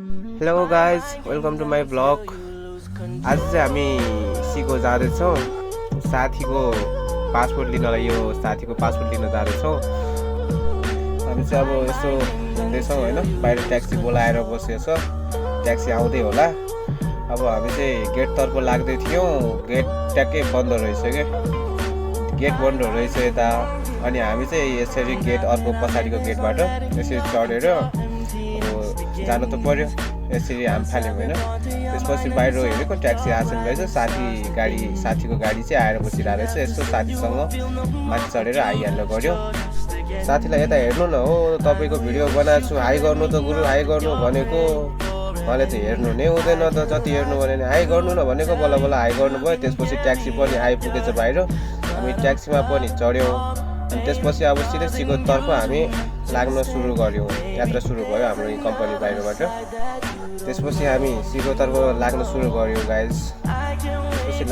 Hello guys, welcome to my blog. आज चाहिँ हामी सिको जाँदैछौँ साथीको पासपोर्ट लिनलाई। यो साथीको पासपोर्ट लिन जाँदैछौँ हामी चाहिँ। अब यसो हिँड्दैछौँ होइन, बाहिर ट्याक्सी बोलाएर बसेको छ, ट्याक्सी आउँदै होला। अब हामी चाहिँ गेटतर्फ लाग्दै थियौँ, गेट ट्याक्कै बन्द रहेछ क्या, गेट बन्द रहेछ यता। अनि हामी चाहिँ यसरी गेट अर्को पछाडिको गेटबाट यसरी चढेर जानु त पर्यो। यसरी हामी फाल्यौँ होइन। त्यसपछि बाहिर हेरेको ट्याक्सी आएको रहेछ, साथीको गाडी चाहिँ आएर बसिरहेको रहेछ। यस्तो साथीसँग माथि चढेर हाइहाल्नु पर्यो। साथीलाई यता हेर्नु न, हो तपाईँको भिडियो बनाएको छु, हाई गर्नु त गुरु, हाई गर्नु भनेको। मलाई त हेर्नु नै हुँदैन त, जति हेर्नु भने नि हाई गर्नु न भनेको, बल्ल बल्ल हाई गर्नुभयो। त्यसपछि ट्याक्सी पनि आइपुगेछ बाहिर, हामी ट्याक्सीमा पनि चढ्यौँ। अनि त्यसपछि अब सिधै सिकोतर्फ हामी लाग्न सुरु गऱ्यौँ। यात्रा सुरु भयो हाम्रो कम्पनी बाहिरबाट। त्यसपछि हामी सिकोतर्फ लाग्न सुरु गऱ्यौँ गाइज। त्यसपछि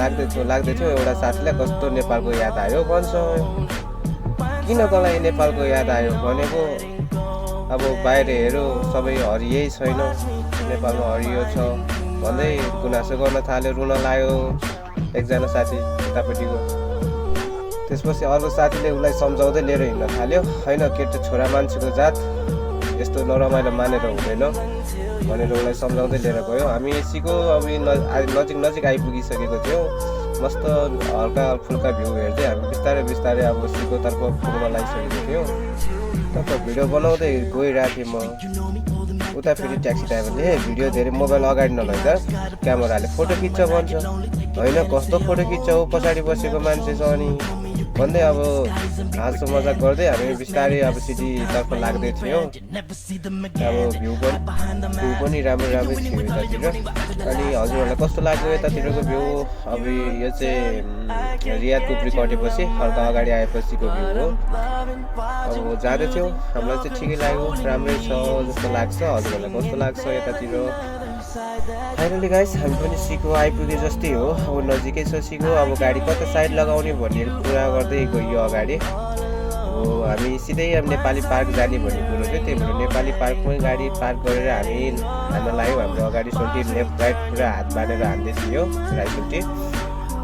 लाग्दै थियो एउटा साथीलाई कस्तो नेपालको याद आयो भन्छ। किन कसलाई नेपालको याद आयो भनेको, अब बाहिर हेऱ्यो सबै हरियै छैन, नेपालमा हरियो छ भन्दै गुनासो गर्न थाल्यो, रुन लाग्यो एकजना साथी यतापट्टिको। त्यसपछि अर्को साथीले उसलाई सम्झाउँदै लिएर हिँड्न थाल्यो, होइन केटा छोरा मान्छेको जात यस्तो नरमाइलो मानेर हुँदैन भनेर उसलाई सम्झाउँदै लिएर गयो। हामी सिको अब नजिक आइपुगिसकेको थियौँ। मस्त हल्का फुल्का भ्यू हेर्दै हामी बिस्तारै अब सिकोतर्फ पुग्न लागिसकेको थियौँ। तब भिडियो बनाउँदै गइरहेको थिएँ म। उता फेरि ट्याक्सी ड्राइभरले भिडियो धेरै मोबाइल अगाडि नलैजा, क्यामेराले फोटो खिच्छ भन्छ। होइन कस्तो फोटो खिच्छ हो पछाडि बसेको मान्छे छ अनि भन्दै अब हाँसो मजाक गर्दै हामी बिस्तारै अब सिटीतर्फ लाग्दै थियौँ। अब भ्यू पनि राम्रो थियो यतातिर। अनि हजुरहरूलाई कस्तो लाग्यो यतातिरको भ्यू? अब यो चाहिँ रियाद कुप्री कटेपछि हल्का अगाडि आएपछिको भ्यू हो। अब जाँदै थियौँ, हामीलाई चाहिँ ठिकै लाग्यो, राम्रै छ जस्तो लाग्छ। हजुरहरूलाई कस्तो लाग्छ यतातिर? फाइनली गाइस हामी पनि सिको आइपुगे जस्तै हो, अब नजिकै छ सिको। अब गाडी कता साइड लगाउने भन्ने कुरा गर्दै गयो अगाडि। अब हामी सिधै अब नेपाली पार्क जाने भन्ने कुरो थियो, त्यही भएर नेपाली पार्कमै गाडी पार्क गरेर हामी हान्न लाग्यौँ। हाम्रो अगाडि सोल्टी लेफ्ट राइट पुरा हात बाँधेर हान्दै थियो राइटपट्टि।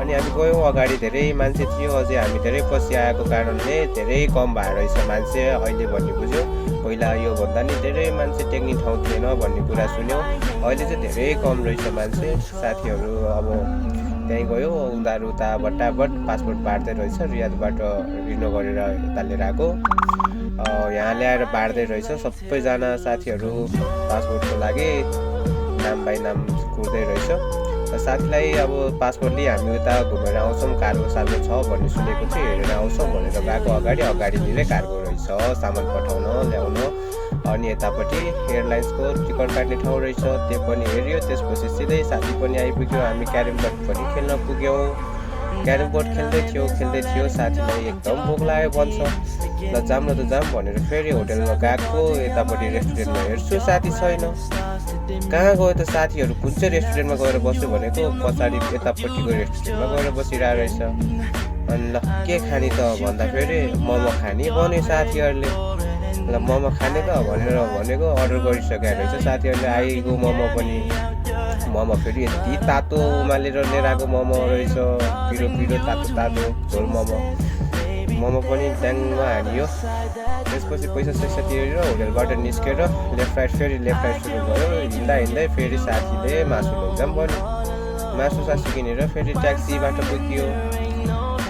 अनि हामी गयौँ, अगाडि धेरै मान्छे थियो। अझै हामी धेरै पछि आएको कारणले धेरै कम भएर रहेछ मान्छे अहिले भन्ने बुझ्यो। पहिला योभन्दा नि धेरै मान्छे टेक्ने ठाउँ थिएन भन्ने कुरा सुन्यौँ, अहिले चाहिँ धेरै कम रहेछ मान्छे। साथीहरू अब त्यहीँ गयो, उनीहरू उता बट्टाबट पासपोर्ट बाँड्दै रहेछ, रियादबाट रिन्यू गरेर यता लिएर आएको, यहाँ ल्याएर बाँड्दै रहेछ सबैजना साथीहरू पासपोर्टको लागि नाम बाई नाम कुर्दै रहेछ। साथीलाई अब पासपोर्ट लिई हामी उता घुमेर आउँछौँ, कार्गो सार्गो छ भन्ने सुनेको थियो, हेरेर आउँछौँ भनेर गएको। अगाडि लिएर कार्गो रहेछ, सामान पठाउन ल्याउन। अनि यतापट्टि एयरलाइन्सको टिकट काट्ने ठाउँ रहेछ, त्यो पनि हेऱ्यो। त्यसपछि सिधै साथी पनि आइपुग्यो, हामी क्यारम बोर्ड पनि खेल्न पुग्यौँ। क्यारम बोर्ड खेल्दै थियो, साथीलाई एकदम भोक लाग्यो भन्छ। ल जाम भनेर फेरि होटेलमा गएको। यतापट्टि रेस्टुरेन्टमा हेर्छु साथी छैन, कहाँ गयो त साथीहरू? कुन चाहिँ रेस्टुरेन्टमा गएर बस्यो भनेको पछाडि यतापट्टिको रेस्टुरेन्टमा गएर बसिरहेको रहेछ। अनि ल के खाने त भन्दाखेरि मोमो खाने भन्यो साथीहरूले। ल मोमो खाने त भनेर भनेको अर्डर गरिसकेको रहेछ साथीहरूले। आइगयो मोमो पनि, मोमो फेरि यति तातो उमालेर लिएर आएको मोमो रहेछ, पिरो तातो झोल मोमो पनि ड्याङमा हानियो। त्यसपछि पैसा सैसा तिरेर होटेलबाट निस्केर लेफ्ट राइट सुरु भयो। हिँड्दै फेरि साथीले मासु लैजाउँ भन्यो, मासु किनेर फेरि ट्याक्सीबाट पुग्यो।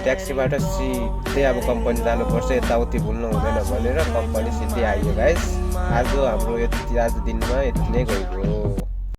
ट्याक्सीबाट सिधै अब कम्पनी जानुपर्छ, यताउति भुल्नु हुँदैन भनेर कम्पनी सिधै आइयो गाइस। आज हाम्रो आज दिनमा यति नै गइयो।